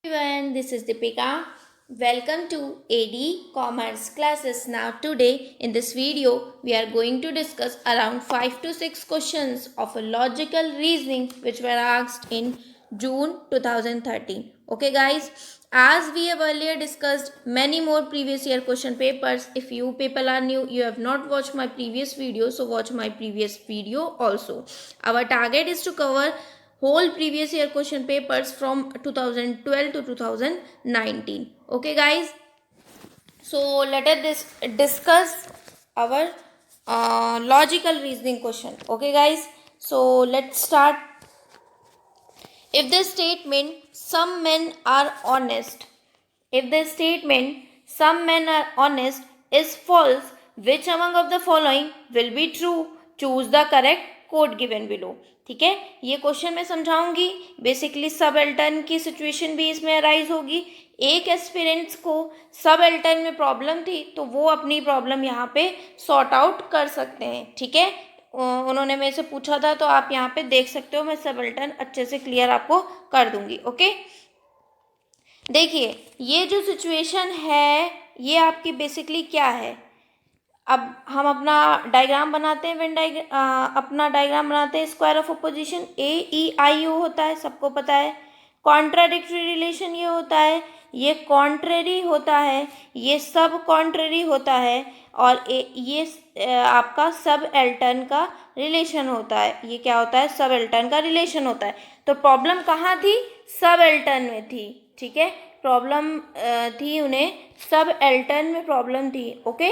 Everyone, this is Deepika. Welcome to AD Commerce classes. Now today in this video we are going to discuss around 5 to 6 questions of a logical reasoning which were asked in June 2013. Okay guys, as we have earlier discussed many more previous year question papers, if you people are new, you have not watched my previous video, so watch my previous video also. Our target is to cover whole previous year question papers from 2012 to 2019. Okay guys, so let us discuss our logical reasoning question. Okay guys, so let's start. If the statement some men are honest, if the statement some men are honest is false, which among of the following will be true? Choose the correct code given below. ठीक है, ये question मैं समझाऊंगी. Basically सब एल्टर्न की situation भी इसमें arise होगी. एक एस्पिरेंट्स को सब एल्टर्न में प्रॉब्लम थी तो वो अपनी प्रॉब्लम यहाँ पे सॉर्ट आउट कर सकते हैं. ठीक है, उन्होंने मेरे से पूछा था तो आप यहाँ पे देख सकते हो. मैं सब एल्टर्न अच्छे से क्लियर आपको कर दूंगी. ओके, देखिए ये जो सिचुएशन है ये आपकी बेसिकली क्या है. अब हम अपना डायग्राम बनाते हैं. अपना डायग्राम बनाते हैं. स्क्वायर ऑफ अपोजिशन AEIO होता है, सबको पता है. कॉन्ट्राडिक्टरी रिलेशन ये होता है, ये कॉन्ट्रेरी होता है, ये सब कॉन्ट्रेरी होता है, और ये आपका सब एल्टर्न का रिलेशन होता है. ये क्या होता है? सब एल्टर्न का रिलेशन होता है. तो प्रॉब्लम कहाँ थी? सब एल्टर्न में थी. ठीक है, प्रॉब्लम थी उन्हें सब एल्टर्न में प्रॉब्लम थी. ओके,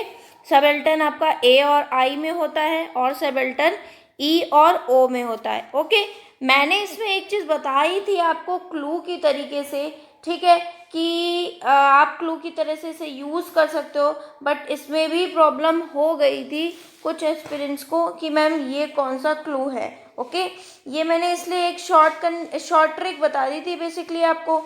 सब एल्टर्न आपका A और I में होता है और सब एल्टर्न E और O में होता है. ओके, मैंने इसमें एक चीज़ बताई थी आपको क्लू की तरीके से. ठीक है, कि आप क्लू की तरह से इसे यूज़ कर सकते हो. बट इसमें भी प्रॉब्लम हो गई थी कुछ एस्पिरेंट्स को कि मैम ये कौन सा क्लू है. ओके, ये मैंने इसलिए एक शॉर्ट ट्रिक बता दी थी बेसिकली आपको,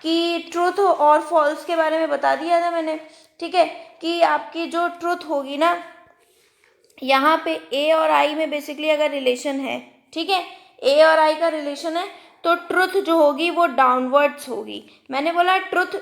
कि ट्रूथ और फॉल्स के बारे में बता दिया था मैंने. ठीक है, कि आपकी जो ट्रूथ होगी ना, यहाँ पे A और I में बेसिकली अगर रिलेशन है, ठीक है, A और I का रिलेशन है, तो ट्रुथ जो होगी वो डाउनवर्ड्स होगी. मैंने बोला ट्रुथ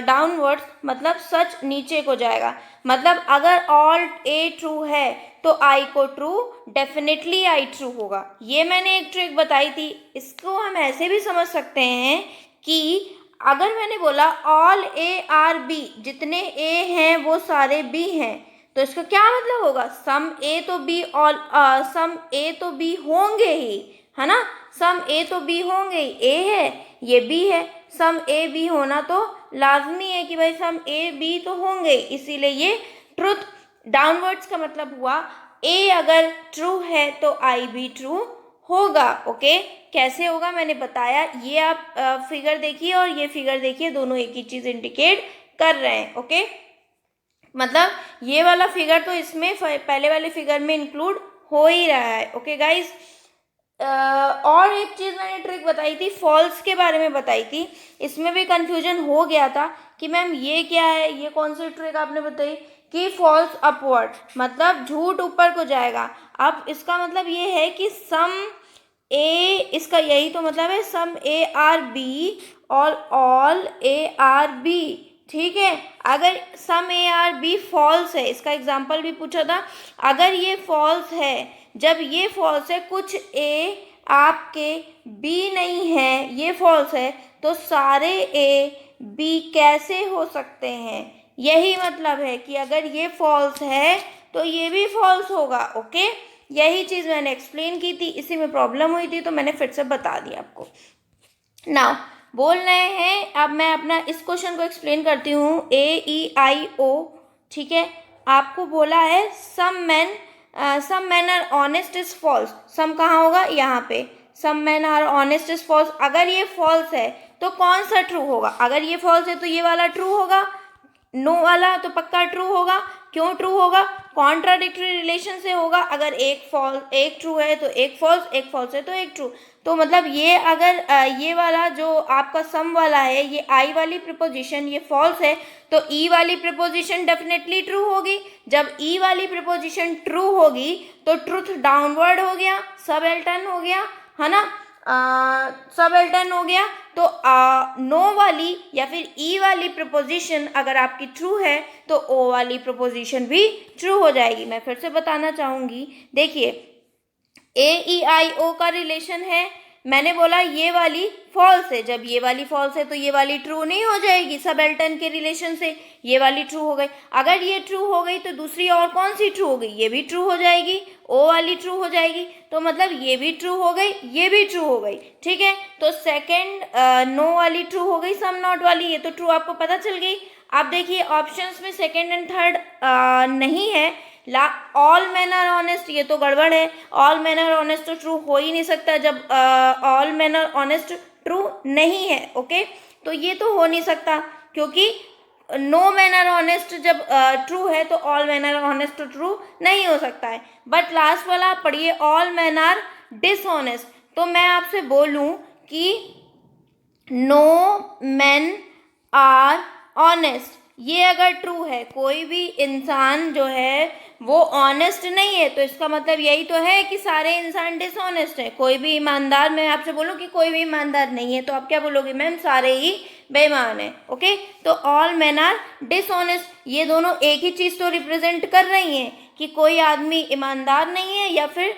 डाउनवर्ड्स मतलब सच नीचे को जाएगा. मतलब अगर ऑल A ट्रू है तो I को ट्रू, डेफिनेटली I ट्रू होगा. ये मैंने एक ट्रिक बताई थी. इसको हम ऐसे भी समझ सकते हैं कि अगर मैंने बोला ऑल A आर B, जितने A हैं वो सारे B हैं, तो इसका क्या मतलब होगा? सम A तो B सम A तो B होंगे ही, है ना. सम A तो B होंगे ही. A है, ये B है, सम A B होना तो लाजमी है कि भाई सम A B तो होंगे. इसीलिए ये ट्रुथ डाउनवर्ड्स का मतलब हुआ A अगर ट्रू है तो I भी ट्रू होगा. ओके, कैसे होगा मैंने बताया. ये आप फिगर देखिए और ये फिगर देखिए, दोनों एक ही चीज़ इंडिकेट कर रहे हैं. ओके, मतलब ये वाला फिगर तो इसमें पहले वाले फिगर में इंक्लूड हो ही रहा है. ओके गाइज, और एक चीज़ मैंने ट्रिक बताई थी, फॉल्स के बारे में बताई थी. इसमें भी कंफ्यूजन हो गया था कि मैम ये क्या है, ये कौन सी ट्रिक आपने बताई कि फॉल्स अपवर्ड मतलब झूठ ऊपर को जाएगा. अब इसका मतलब ये है कि सम A, इसका यही तो मतलब है, सम A आर B और ऑल A आर B. ठीक है, अगर सम A आर B फॉल्स है, इसका एग्जांपल भी पूछा था. अगर ये फॉल्स है, जब ये फॉल्स है, कुछ A आपके B नहीं है, ये फॉल्स है, तो सारे A B कैसे हो सकते हैं? यही मतलब है कि अगर ये फॉल्स है तो ये भी फॉल्स होगा. ओके, यही चीज़ मैंने एक्सप्लेन की थी, इसी में प्रॉब्लम हुई थी तो मैंने फिर से बता दिया आपको. नाउ बोल रहे हैं, अब मैं अपना इस क्वेश्चन को एक्सप्लेन करती हूँ. AEIO. ठीक है, आपको बोला है some man are honest is false. Some कहाँ होगा? यहाँ पे. Some man are honest is false. अगर ये फॉल्स है तो कौन सा ट्रू होगा? अगर ये फॉल्स है तो ये वाला ट्रू होगा, नो वाला तो पक्का ट्रू होगा. क्यों ट्रू होगा? कॉन्ट्राडिक्टरी रिलेशन से होगा. अगर एक ट्रू है तो एक फॉल्स है तो एक ट्रू. तो मतलब ये अगर ये वाला जो आपका सम वाला है, ये I वाली प्रिपोजिशन ये फॉल्स है, तो E वाली प्रिपोजिशन डेफिनेटली ट्रू होगी. जब E वाली प्रिपोजिशन ट्रू होगी तो ट्रुथ डाउनवर्ड हो गया, सब एल्टर्न हो गया, है ना. सबल्टन हो गया। तो नो वाली या फिर ई वाली प्रपोजिशन अगर आपकी ट्रू है तो ओ वाली प्रपोजिशन भी ट्रू हो जाएगी। मैं फिर से बताना चाहूंगी, देखिए ए ई आई ओ का रिलेशन है, मैंने बोला ये वाली फॉल्स है, जब ये वाली फॉल्स है तो ये वाली ट्रू नहीं हो जाएगी सबल्टन के रिलेशन से, ये वाली ट्रू हो गई। अगर ये ट्रू हो गई तो दूसरी और कौन सी ट्रू हो गई, ये भी ट्रू हो जाएगी, ओ वाली ट्रू हो जाएगी। तो मतलब ये भी ट्रू हो गई, ये भी ट्रू हो गई, ठीक है। तो सेकंड नो वाली ट्रू हो गई, सम नॉट वाली ये तो ट्रू आपको पता चल गई। आप देखिए ऑप्शंस में सेकंड एंड थर्ड नहीं है, ऑल मैन आर ऑनेस्ट ये तो गड़बड़ है, ऑल मैन आर ऑनेस्ट तो ट्रू हो ही नहीं सकता जब all man are honest true नहीं है, ओके। तो ये तो हो नहीं सकता क्योंकि नो मैन आर ऑनेस्ट जब ट्रू है तो ऑल मैन आर ऑनेस्ट तो ट्रू नहीं हो सकता है। बट लास्ट वाला पढ़िए, ऑल मैन आर डिसऑनेस्ट, तो मैं आपसे बोलूं कि नो मैन आर ऑनेस्ट ये अगर ट्रू है, कोई भी इंसान जो है वो ऑनेस्ट नहीं है, तो इसका मतलब यही तो है कि सारे इंसान डिसऑनेस्ट है, कोई भी ईमानदार, मैं आपसे बोलूं कि कोई भी ईमानदार नहीं है तो आप क्या बोलोगे, मैम सारे ही बेईमान है, ओके। तो ऑल मैन आर डिसऑनेस्ट ये दोनों एक ही चीज तो रिप्रेजेंट कर रही हैं कि कोई आदमी ईमानदार नहीं है या फिर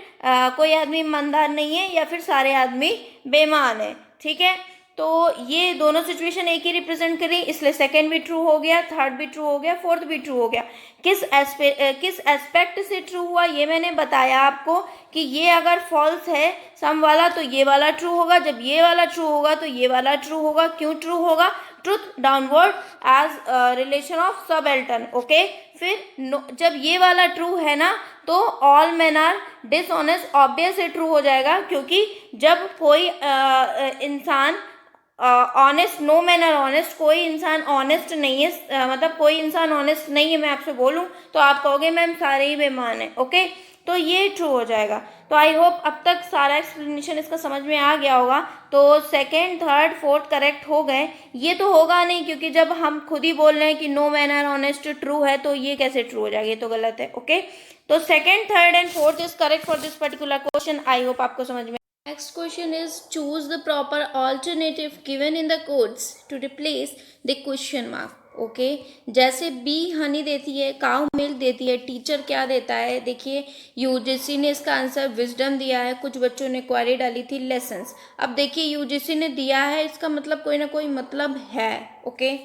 कोई आदमी ईमानदार नहीं है या फिर सारे आदमी बेईमान है, ठीक है। तो ये दोनों सिचुएशन एक ही रिप्रेजेंट करें, इसलिए सेकंड भी ट्रू हो गया, थर्ड भी ट्रू हो गया, फोर्थ भी ट्रू हो गया। किस एस्पेक्ट से ट्रू हुआ ये मैंने बताया आपको कि ये अगर फॉल्स है सम वाला तो ये वाला ट्रू होगा, जब ये वाला ट्रू होगा तो ये वाला ट्रू होगा। क्यों ट्रू होगा, truth downward as relation of subaltern, okay. फिर जब ये वाला ट्रू है ना तो all man are dishonest obvious true हो जाएगा, क्योंकि जब कोई इंसान honest, no man are honest, कोई इंसान ऑनेस्ट नहीं है, मतलब कोई इंसान ऑनेस्ट नहीं है मैं आपसे बोलूं तो आप कहोगे मैम सारे ही बेईमान हैं, ओके। तो ये ट्रू हो जाएगा। तो आई होप अब तक सारा एक्सप्लेनेशन इसका समझ में आ गया होगा। तो सेकंड थर्ड फोर्थ करेक्ट हो गए, ये तो होगा नहीं क्योंकि जब हम खुद ही बोल रहे हैं कि no man are honest true है तो ये कैसे ट्रू हो जाएगा, ये तो गलत है, ओके। तो second third and fourth is correct for this particular question. I hope आपको समझ में। Next question is choose the proper alternative given in the codes to replace the question mark. Okay जैसे बी हनी देती है, cow milk देती है, teacher क्या देता है, देखिए यूजीसी ने इसका आंसर विजडम दिया है, कुछ बच्चों ने क्वेरी डाली थी लेसन्स। अब देखिए यूजीसी ने दिया है, इसका मतलब कोई ना कोई मतलब है, ओके।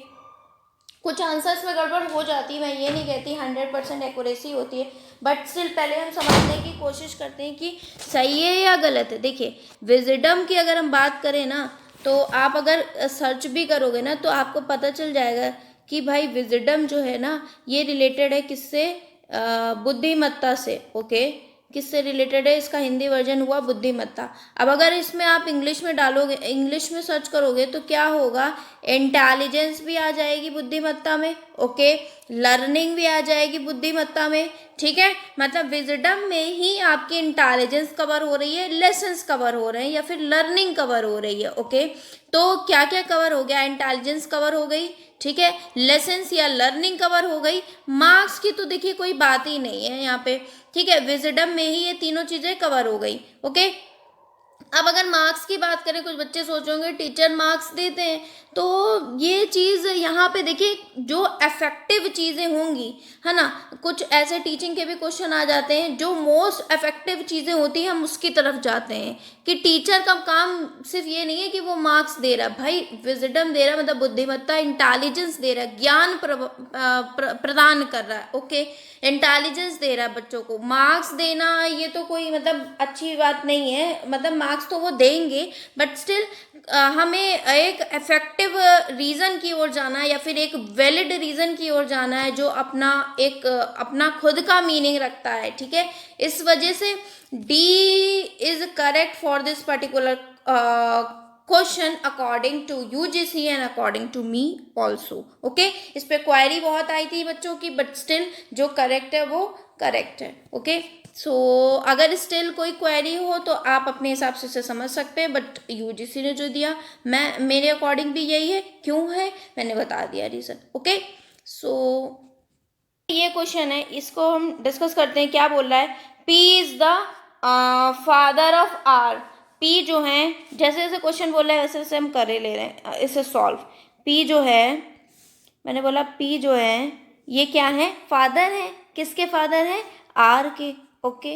कुछ आंसर्स में गड़बड़ हो जाती है, मैं ये नहीं कहती 100% एक्यूरेसी होती है, बट स्टिल पहले हम समझने की कोशिश करते हैं कि सही है या गलत है। देखिए विजडम की अगर हम बात करें ना तो आप अगर सर्च भी करोगे ना तो आपको पता चल जाएगा कि भाई विजडम जो है ना ये रिलेटेड है किससे, बुद्धिमत्ता से, ओके। किससे रिलेटेड है, इसका हिंदी वर्जन हुआ बुद्धिमत्ता। अब अगर इसमें आप इंग्लिश में डालोगे, इंग्लिश में सर्च करोगे तो क्या होगा, इंटेलिजेंस भी आ जाएगी बुद्धिमत्ता में, ओके, लर्निंग भी आ जाएगी बुद्धिमत्ता में, ठीक है। मतलब विजडम में ही आपकी इंटेलिजेंस कवर हो रही है, लेसन्स कवर हो रहे हैं या फिर लर्निंग कवर हो रही है, ओके। तो क्या क्या कवर हो गया, इंटेलिजेंस कवर हो गई, ठीक है, लेसन्स या लर्निंग कवर हो गई, मार्क्स की तो देखिए कोई बात ही नहीं है यहाँ पे, ठीक है। विजडम में ही ये तीनों चीजें कवर हो गई, ओके। अब अगर मार्क्स की बात करें, कुछ बच्चे सोचेंगे टीचर मार्क्स देते हैं, तो ये चीज़ यहाँ पे देखिए जो इफेक्टिव चीज़ें होंगी है ना, कुछ ऐसे टीचिंग के भी क्वेश्चन आ जाते हैं जो मोस्ट इफेक्टिव चीज़ें होती हैं हम उसकी तरफ जाते हैं कि टीचर का काम सिर्फ ये नहीं है कि वो मार्क्स दे रहा, भाई विजडम दे रहा मतलब बुद्धिमत्ता, इंटेलिजेंस दे रहा है, ज्ञान प्रदान कर रहा है, ओके, इंटेलिजेंस दे रहा है बच्चों को। मार्क्स देना ये तो कोई मतलब अच्छी बात नहीं है, मतलब मार्क्स तो वो देंगे बट स्टिल हमें एक इफेक्टिव रीज़न की ओर जाना है या फिर एक वैलिड रीज़न की ओर जाना है जो अपना खुद का मीनिंग रखता है, ठीक है। इस वजह से D is correct for this particular question according to UGC and according to me also, okay. इस पे क्वेरी बहुत आई थी बच्चों की, बट स्टिल जो करेक्ट है वो करेक्ट है, ओके। सो अगर स्टिल कोई क्वेरी हो तो आप अपने हिसाब से इसे समझ सकते हैं, बट यूजीसी ने जो दिया मैं मेरे अकॉर्डिंग भी यही है, क्यों है मैंने बता दिया रीज़न, ओके। सो ये क्वेश्चन है, इसको हम डिस्कस करते हैं। क्या बोल रहा है, P is the father of R, P जो है, जैसे जैसे क्वेश्चन बोल रहा है वैसे वैसे हम कर ले रहे हैं इसे सॉल्व। पी जो है, मैंने बोला पी जो है ये क्या है, फादर है। किसके फादर है, आर के, okay.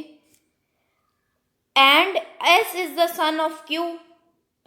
And S is the son of Q,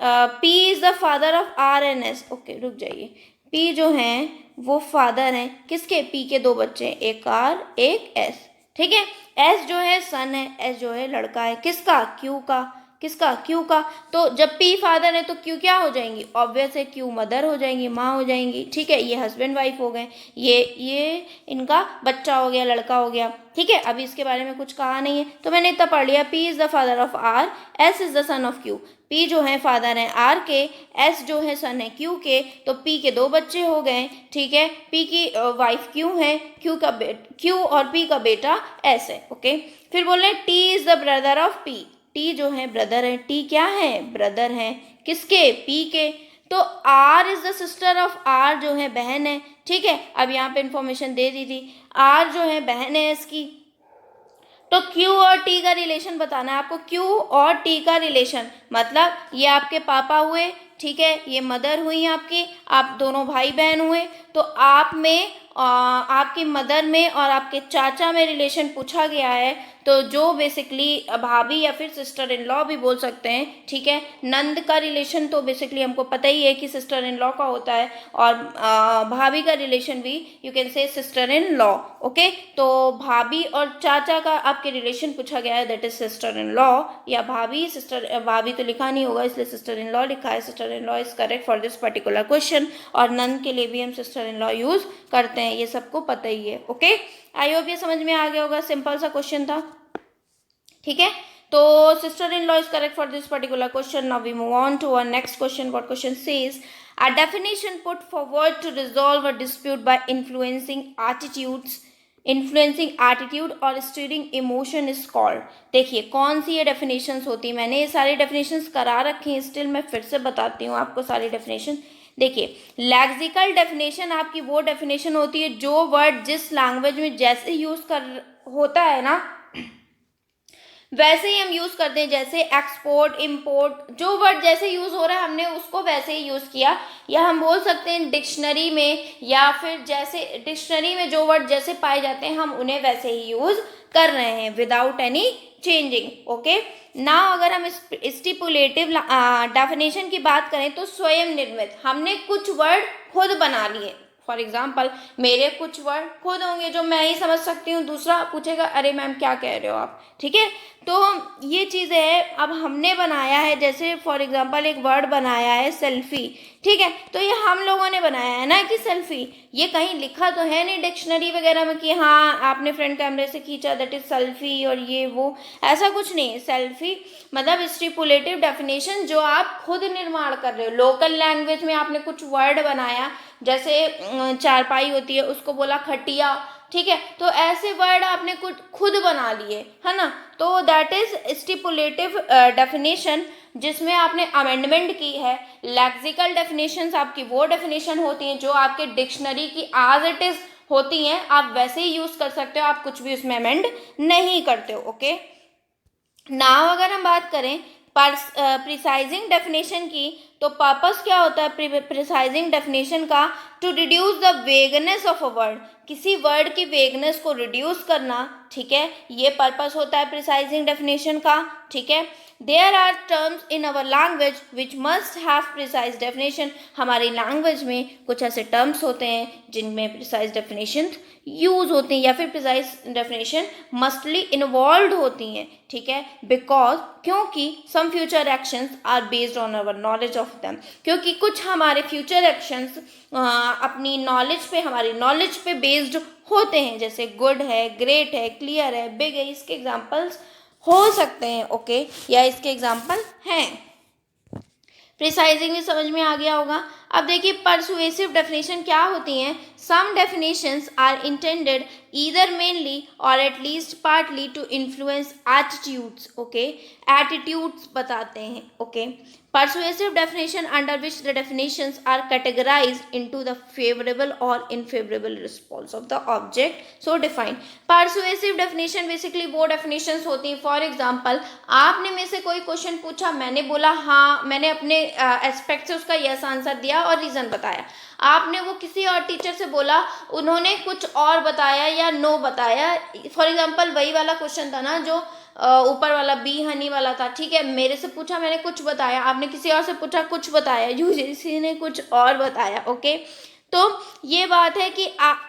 P is the father of R and S, okay रुक जाइए। पी जो है वो फादर है किसके, पी के दो बच्चे हैं, एक आर एक एस, ठीक है। एस जो है सन है, एस जो है लड़का है, किसका, क्यू का, किसका, क्यू का। तो जब पी फादर है तो क्यू क्या हो जाएंगी, ऑब्वियस है क्यू मदर हो जाएंगी, माँ हो जाएंगी, ठीक है। ये हस्बैंड वाइफ हो गए, ये इनका बच्चा हो गया, लड़का हो गया, ठीक है। अभी इसके बारे में कुछ कहा नहीं है तो मैंने इतना पढ़ लिया। P is the father of R, S is the son of Q. P जो है फादर है आर के, एस जो है सन है क्यू के, तो पी के दो बच्चे हो गए, ठीक है। पी की वाइफ क्यू है, क्यू और पी का बेटा एस है, ओके। फिर बोल रहे T is the brother of P, T जो है ब्रदर है, टी क्या है, ब्रदर है, किसके, पी के। तो R is the sister of, R जो है बहन है, ठीक है। अब यहाँ पे इंफॉर्मेशन दे दी थी, आर जो है बहन है इसकी। तो Q और T का रिलेशन बताना है आपको, Q और T का रिलेशन मतलब ये आपके पापा हुए, ठीक है, ये मदर हुई आपकी, आप दोनों भाई बहन हुए। तो आप में आपकी मदर में और आपके चाचा में रिलेशन पूछा गया है, तो जो बेसिकली भाभी या फिर सिस्टर इन लॉ भी बोल सकते हैं, ठीक है। नंद का रिलेशन तो बेसिकली हमको पता ही है कि सिस्टर इन लॉ का होता है, और भाभी का रिलेशन भी you can say sister in law, okay. तो भाभी और चाचा का आपके रिलेशन पूछा गया है, that is sister in law या भाभी, सिस्टर भाभी तो लिखा नहीं होगा इसलिए सिस्टर इन लॉ लिखा है। Sister in law is correct for this particular question, और नंद के लिए भी हम सिस्टर इन लॉ यूज करते हैं, ये सबको पता ही है, ओके। आई होप ये समझ में आ गया होगा, सिंपल सा क्वेश्चन था, ठीक है। तो sister in law is correct for this particular question. Now we move on to our next question. What question says, a definition put forward to resolve a dispute by influencing attitude और steering emotion is called. देखिए कौन सी ये definitions होती है, मैंने ये सारी definitions करा रखी हैं, स्टिल मैं फिर से बताती हूँ आपको सारी डेफिनेशन। देखिए लैक्सिकल डेफिनेशन आपकी वो डेफिनेशन होती है जो वर्ड जिस लैंग्वेज में जैसे यूज कर होता है ना वैसे ही हम यूज करते हैं, जैसे एक्सपोर्ट इम्पोर्ट, जो वर्ड जैसे यूज हो रहा है हमने उसको वैसे ही यूज किया, या हम बोल सकते हैं डिक्शनरी में, या फिर जैसे डिक्शनरी में जो वर्ड जैसे पाए जाते हैं हम उन्हें वैसे ही यूज कर रहे हैं without any changing, okay. Now अगर हम स्टिपुलेटिव डेफिनेशन की बात करें तो स्वयं निर्मित, हमने कुछ वर्ड खुद बना लिए। फॉर एग्जाम्पल मेरे कुछ वर्ड खुद होंगे जो मैं ही समझ सकती हूँ, दूसरा पूछेगा अरे मैम क्या कह रहे हो आप, ठीक है। तो ये चीज़ है, अब हमने बनाया है, जैसे फॉर एग्जांपल एक वर्ड बनाया है सेल्फी, ठीक है। तो ये हम लोगों ने बनाया है ना कि सेल्फी, ये कहीं लिखा तो है नहीं डिक्शनरी वगैरह में कि हाँ आपने फ्रंट कैमरे से खींचा दैट इज सेल्फी और ये वो, ऐसा कुछ नहीं है। सेल्फी मतलब स्टिपुलेटिव डेफिनेशन जो आप खुद निर्माण कर रहे हो, लोकल लैंग्वेज में आपने कुछ वर्ड बनाया, जैसे चारपाई होती है उसको बोला खटिया, ठीक है। तो ऐसे वर्ड आपने कुछ खुद बना लिए है ना, तो दैट इज स्टिपुलेटिव डेफिनेशन जिसमें आपने अमेंडमेंट की है। लैक्सिकल डेफिनेशंस आपकी वो डेफिनेशन होती हैं जो आपके डिक्शनरी की आज इट इज होती हैं, आप वैसे ही यूज कर सकते हो, आप कुछ भी उसमें अमेंड नहीं करते हो, ओके। नाउ अगर हम बात करें प्रिसाइजिंग डेफिनेशन की, तो पर्पस क्या होता है प्रिसाइजिंग डेफिनेशन का, to reduce the vagueness of a word, किसी वर्ड की वेगनेस को रिड्यूस करना, ठीक है, ये पर्पस होता है प्रिसाइजिंग डेफिनेशन का, ठीक है। There are terms in our language which must have precise definition, हमारी लैंग्वेज में कुछ ऐसे टर्म्स होते हैं जिनमें प्रिसाइज डेफिनेशन यूज होती हैं या फिर प्रिसाइज डेफिनेशन मस्टली इन्वॉल्व होती हैं, ठीक है। बिकॉज क्योंकि some future actions are based on our knowledge of them, क्योंकि कुछ हमारे फ्यूचर एक्शंस अपनी नॉलेज पे, हमारी नॉलेज पे बेस्ड होते हैं, जैसे गुड है, ग्रेट है, क्लियर है, बिग है, इसके एग्जाम्पल्स हो सकते हैं, ओके, या इसके एग्जाम्पल हैं। प्रिसाइजिंग भी समझ में आ गया होगा। अब देखिए परसुएसिव डेफिनेशन क्या होती हैं. Some definitions are intended either mainly or at least partly to influence attitudes. Okay, attitudes बताते हैं. Okay, persuasive definition under which the definitions are categorized into the favorable or unfavorable response of the object so defined. persuasive definition basically वो definitions होती हैं. for example, आपने में से कोई question पूछा, मैंने बोला हाँ, मैंने अपने एस्पेक्ट से उसका यस आंसर दिया और रीज़न बताया. आपने वो किसी और टीचर से बोला, उन्होंने कुछ और बताया या नो बताया. फॉर एग्जांपल वही वाला क्वेश्चन था ना जो ऊपर वाला बी हनी वाला था. ठीक है, मेरे से पूछा, मैंने कुछ बताया, आपने किसी और से पूछा, कुछ बताया, यूजीसी ने कुछ और बताया. ओके, तो ये बात है कि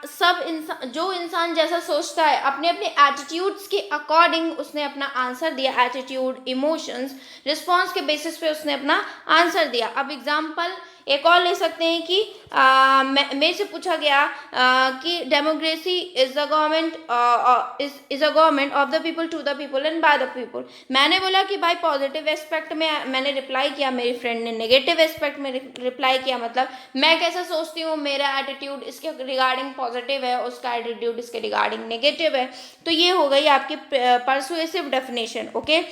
सब इंसान, जो इंसान जैसा सोचता है, अपने अपने एटीट्यूड्स के अकॉर्डिंग उसने अपना आंसर दिया. एटीट्यूड, इमोशंस, रिस्पॉन्स के बेसिस पे उसने अपना आंसर दिया. अब एग्जाम्पल एक और ले सकते हैं कि मेरे से पूछा गया कि democracy is a government is a government of the people, to the people and by the people. मैंने बोला कि भाई पॉजिटिव एस्पेक्ट में मैंने रिप्लाई किया, मेरी फ्रेंड ने नेगेटिव एस्पेक्ट में रिप्लाई किया. मतलब मैं कैसा सोचती हूँ, मेरा एटीट्यूड इसके रिगार्डिंग पॉजिटिव है, उसका एटीट्यूड इसके रिगार्डिंग नेगेटिव है. तो ये हो गई आपकी परसुएसिव डेफिनेशन. ओके,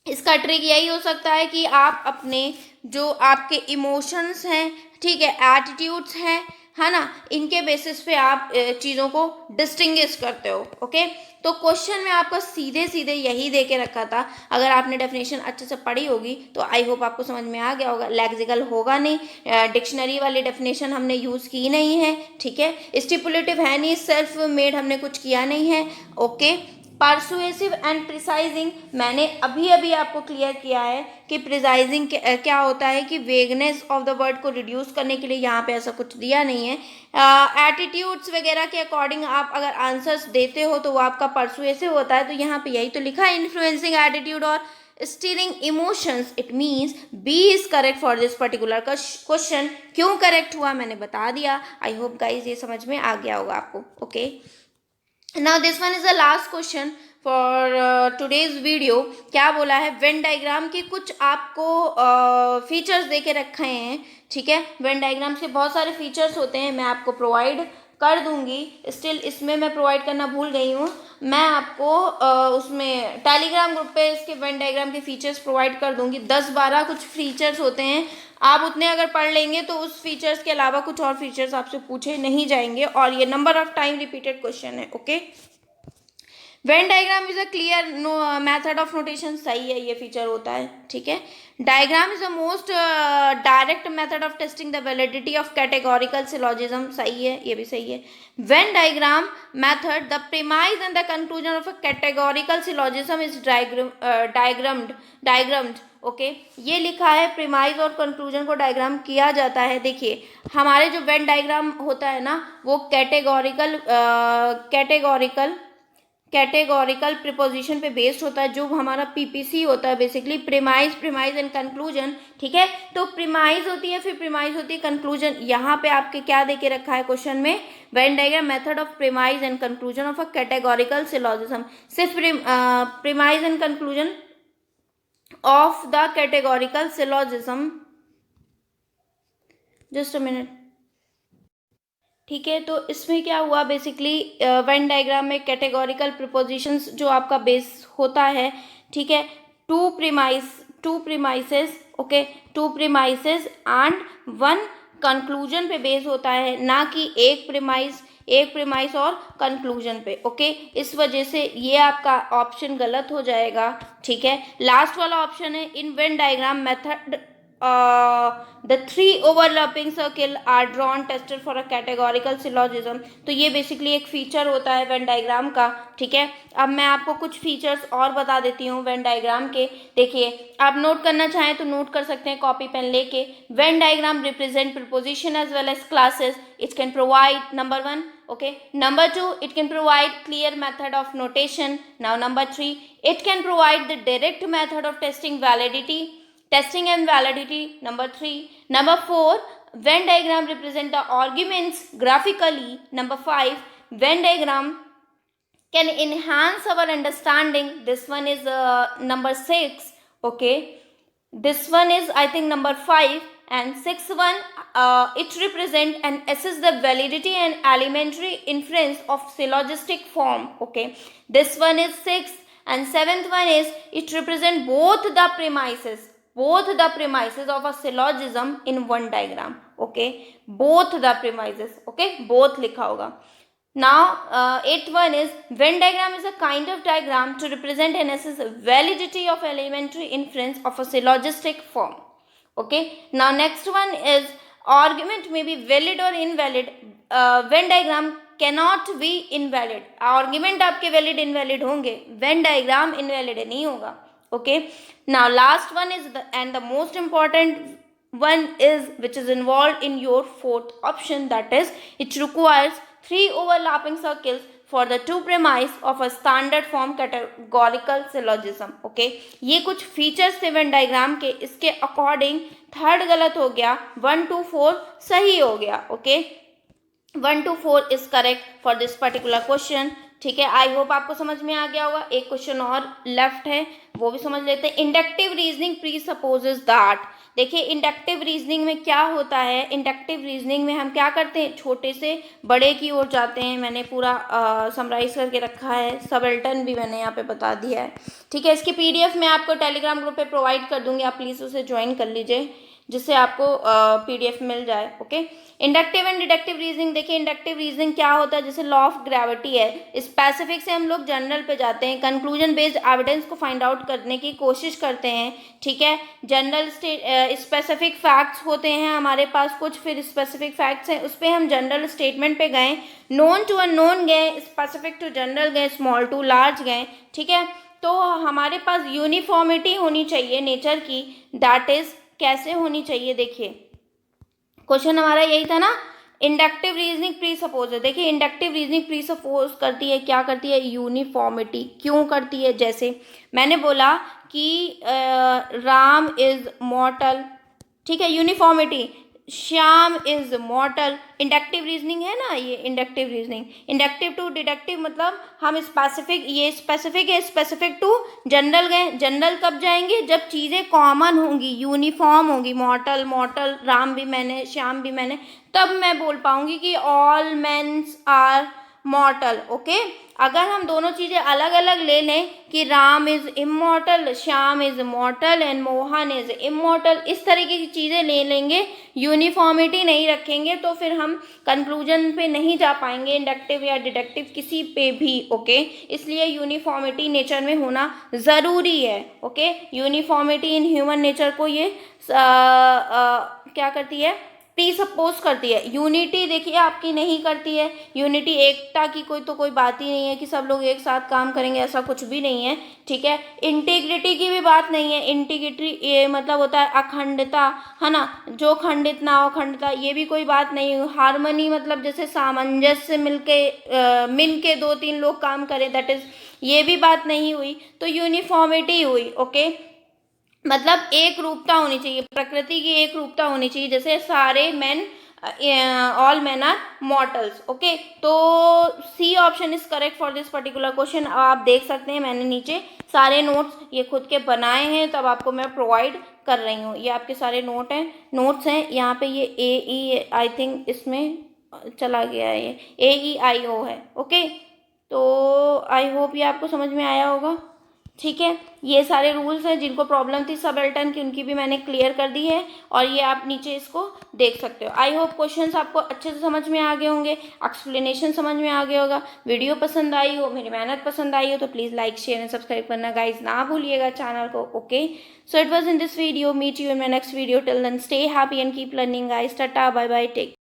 इसका ट्रिक यही हो सकता है कि आप अपने जो आपके इमोशंस हैं, ठीक है, एटीट्यूड्स हैं, है ना, इनके बेसिस पे आप चीज़ों को डिस्टिंग्विश करते हो. ओके, तो क्वेश्चन में आपको सीधे सीधे यही दे के रखा था. अगर आपने डेफिनेशन अच्छे से पढ़ी होगी तो आई होप आपको समझ में आ गया होगा. लेक्सिकल होगा नहीं, डिक्शनरी वाली डेफिनेशन हमने यूज़ की नहीं है. ठीक है, स्टिपुलेटिव है नहीं, सेल्फ मेड हमने कुछ किया नहीं है. ओके, परसुएसिव एंड प्रिसाइजिंग मैंने अभी अभी आपको क्लियर किया है कि प्रिसाइजिंग क्या होता है कि वेगनेस ऑफ द वर्ड को रिड्यूस करने के लिए यहाँ पे ऐसा कुछ दिया नहीं है. एटीट्यूड्स वगैरह के अकॉर्डिंग आप अगर आंसर्स देते हो तो वो आपका परसुएसिव होता है. तो यहाँ पे यही तो लिखा है, इन्फ्लुएंसिंग एटीट्यूड और steering emotions. It means B is correct for this particular question. क्यों करेक्ट हुआ मैंने बता दिया. आई होप गाइज ये समझ में आ गया होगा आपको. Okay, now this one is the last question for today's video. क्या बोला है, वेन डायग्राम के कुछ आपको फीचर्स दे के रखे हैं. ठीक है, वेन डायग्राम से बहुत सारे फीचर्स होते हैं, मैं आपको प्रोवाइड कर दूंगी. स्टिल इसमें मैं प्रोवाइड करना भूल गई हूँ. मैं आपको उसमें टेलीग्राम ग्रुप पे इसके वेन डायग्राम के फीचर्स प्रोवाइड कर दूंगी. 10-12 कुछ फीचर्स होते हैं, आप उतने अगर पढ़ लेंगे तो उस फीचर्स के अलावा कुछ और फीचर्स आपसे पूछे नहीं जाएंगे और ये number of time repeated question है. Okay, Venn diagram is a clear method of notation. सही है, ये फीचर होता है. ठीक है, diagram is the most direct method of testing the validity of categorical syllogism. सही है, ये भी सही है. Venn diagram method the premise and the conclusion of a categorical syllogism is diagrammed. Okay, ये लिखा है प्रीमाइज और कंक्लूजन को डायग्राम किया जाता है. देखिए हमारे जो वेन डायग्राम होता है ना, वो कैटेगोरिकल प्रिपोजिशन पे बेस्ड होता है, जो हमारा पीपीसी होता है बेसिकली, प्रीमाइज एंड कंक्लूजन. ठीक है, तो प्रीमाइज होती है, फिर प्रीमाइज होती है कंक्लूजन. यहाँ पे आपके क्या दे के रखा है क्वेश्चन में, Venn diagram method of premise and conclusion of a categorical syllogism. सिर्फ premise and conclusion of the categorical syllogism. Just a minute. ठीक है, तो इसमें क्या हुआ बेसिकली, वेन डायग्राम में कैटेगोरिकल प्रिपोजिशंस जो आपका बेस होता है. ठीक है, two premises. Okay, two premises and one conclusion पे बेस होता है, ना कि एक प्रीमाइस और कंक्लूजन पे. ओके, इस वजह से ये आपका ऑप्शन गलत हो जाएगा. ठीक है, लास्ट वाला ऑप्शन है, in Venn diagram method the three overlapping circle are drawn tested for a categorical syllogism. तो ये बेसिकली एक फीचर होता है वेन डायग्राम का. ठीक है, अब मैं आपको कुछ फीचर्स और बता देती हूँ वेन डायग्राम के. देखिए आप नोट करना चाहें तो नोट कर सकते हैं कॉपी पेन लेके. Venn diagram represent preposition as well as classes. It can provide number 1. Okay, number 2, it can provide clear method of notation. Now number 3, it can provide the direct method of testing and validity. Number 3. Number 4, Venn diagram represent the arguments graphically. Number 5, Venn diagram can enhance our understanding. This one is number 6. Okay, this one is I think number 5, and 6th one it represent and assess the validity and elementary inference of syllogistic form. Okay, this one is sixth, and seventh one is it represent both the premises of a syllogism in one diagram. Okay, both the premises. Okay, both लिखा होगा. Now, eighth one is Venn diagram is a kind of diagram to represent and assess validity of elementary inference of a syllogistic form. Okay. Now, next one is argument may be valid or invalid. Venn diagram cannot be invalid. Argument आपके valid invalid होंगे. Venn diagram invalid नहीं होगा. Okay. Now, last one is the most important one is which is involved in your fourth option, that is it requires 3 overlapping circles for the two premise of a standard form categorical syllogism. Okay, ये कुछ features थे Venn diagram के, इसके according third गलत हो गया, 1 to 4 सही हो गया. Okay, 1 to 4 is correct for this particular question. ठीक है, आई होप आपको समझ में आ गया होगा. एक क्वेश्चन और लेफ्ट है, वो भी समझ लेते हैं. Inductive reasoning presupposes that. देखिए इंडक्टिव रीजनिंग में क्या होता है. इंडक्टिव रीजनिंग में हम क्या करते हैं, छोटे से बड़े की ओर जाते हैं. मैंने पूरा समराइज करके रखा है, सबल्टन भी मैंने यहाँ पे बता दिया है. ठीक है, इसकी पीडीएफ मैं आपको टेलीग्राम ग्रुप पे प्रोवाइड कर दूंगी, आप प्लीज़ उसे ज्वाइन कर लीजिए जिससे आपको पीडीएफ मिल जाए. Okay, inductive and deductive reasoning. देखिए इंडक्टिव रीजनिंग क्या होता है, जैसे लॉ ऑफ ग्रेविटी है, स्पेसिफिक से हम लोग जनरल पे जाते हैं, कंक्लूजन बेस्ड एविडेंस को फाइंड आउट करने की कोशिश करते हैं. ठीक है, जनरल स्पेसिफिक फैक्ट्स होते हैं हमारे पास कुछ, फिर स्पेसिफिक फैक्ट्स हैं उस पर हम जनरल स्टेटमेंट पे गए, नोन टू अननोन गए, स्पेसिफिक टू जनरल गए, स्मॉल टू लार्ज गए. ठीक है, तो हमारे पास यूनिफॉर्मिटी होनी चाहिए नेचर की. दैट इज कैसे होनी चाहिए, देखिए क्वेश्चन हमारा यही था ना. इंडक्टिव रीजनिंग प्री सपोज है. देखिए इंडक्टिव रीजनिंग प्री सपोज करती है, क्या करती है, यूनिफॉर्मिटी. क्यों करती है, जैसे मैंने बोला कि राम इज मॉर्टल. ठीक है, uniformity, Shyam is mortal. Inductive reasoning है ना ये, inductive reasoning. Inductive to deductive मतलब हम स्पेसिफिक, ये स्पेसिफिक है, स्पेसिफिक टू जनरल गए. जनरल कब जाएंगे, जब चीज़ें कॉमन होंगी, यूनिफॉर्म होंगी. मॉर्टल मॉर्टल, राम भी मैंने, श्याम भी मैंने, तब मैं बोल पाऊंगी कि all mens are mortal. Okay, अगर हम दोनों चीज़ें अलग अलग ले लें कि Ram is immortal, Shyam is mortal and Mohan is immortal, इस तरीके की चीज़ें ले लेंगे, यूनिफॉर्मिटी नहीं रखेंगे, तो फिर हम कंक्लूजन पे नहीं जा पाएंगे, इंडक्टिव या डिडक्टिव किसी पे भी. ओके, इसलिए यूनिफॉर्मिटी नेचर में होना ज़रूरी है. Okay, uniformity in human nature को ये क्या करती है, प्री सपोज करती है. यूनिटी देखिए आपकी नहीं करती है. यूनिटी, एकता की कोई बात ही नहीं है कि सब लोग एक साथ काम करेंगे, ऐसा कुछ भी नहीं है. ठीक है, इंटीग्रिटी की भी बात नहीं है. इंटीग्रिटी ये मतलब होता है अखंडता, है ना, जो खंडित ना हो अखंडता, ये भी कोई बात नहीं है. हार्मनी मतलब जैसे सामंजस्य मिल के 2-3 लोग काम करें, दैट इज, ये भी बात नहीं हुई. तो यूनिफॉर्मिटी हुई. ओके, मतलब एक रूपता होनी चाहिए, प्रकृति की एक रूपता होनी चाहिए, जैसे सारे man, all man are mortals. Okay, तो C option is correct for this particular question. आप देख सकते हैं मैंने नीचे सारे नोट्स ये खुद के बनाए हैं, तब आपको मैं प्रोवाइड कर रही हूँ. ये आपके सारे नोट्स हैं. यहाँ पे ये AE आई थिंक इसमें चला गया है, ये AEIO है. ओके, तो आई होप ये आपको समझ में आया होगा. ठीक है, ये सारे रूल्स हैं, जिनको प्रॉब्लम थी सबल्टन की उनकी भी मैंने क्लियर कर दी है, और ये आप नीचे इसको देख सकते हो. आई होप क्वेश्चंस आपको अच्छे से समझ में आ गए होंगे, एक्सप्लेनेशन समझ में आ गया होगा. वीडियो पसंद आई हो, मेरी मेहनत पसंद आई हो, तो please like share and subscribe करना गाइज ना भूलिएगा चैनल को. Okay, so it was in this video, meet you in my next video. Till then stay happy and keep learning guys. Tata, bye bye, take.